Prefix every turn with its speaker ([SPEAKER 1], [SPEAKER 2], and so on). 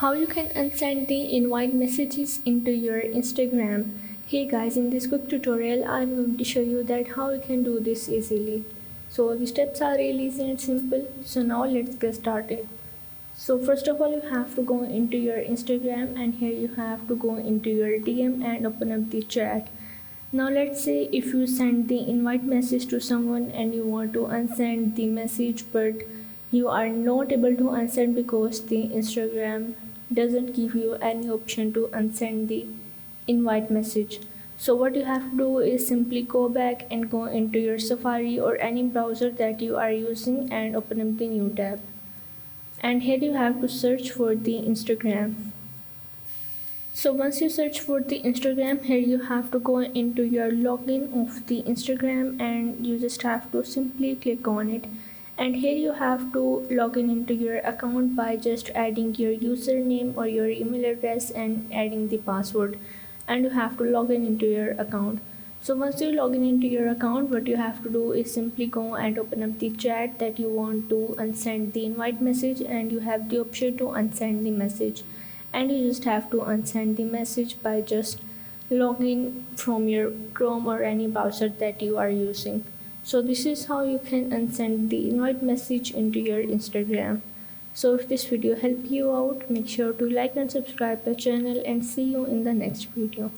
[SPEAKER 1] How you can unsend the invite messages into your Instagram. Hey guys, in this quick tutorial I'm going to show you that how you can do this easily. So the steps are really easy and simple. So now let's get started. So first of all, you have to go into your Instagram, and here you have to go into your DM and open up the chat. Now let's say if you send the invite message to someone and you want to unsend the message, but you are not able to unsend because the Instagram doesn't give you any option to unsend the invite message. So what you have to do is simply go back and go into your Safari or any browser that you are using and open up the new tab. And here you have to search for the Instagram. So once you search for the Instagram, here you have to go into your login of the Instagram, and you just have to simply click on it. And here you have to log in into your account by just adding your username or your email address and adding the password, and you have to log in into your account. So once you log in into your account, what you have to do is simply go and open up the chat that you want to unsend the invite message, and you have the option to unsend the message, and you just have to unsend the message by just logging from your Chrome or any browser that you are using. So this is how you can unsend the invite message into your Instagram. So if this video helped you out, make sure to like and subscribe the channel, and see you in the next video.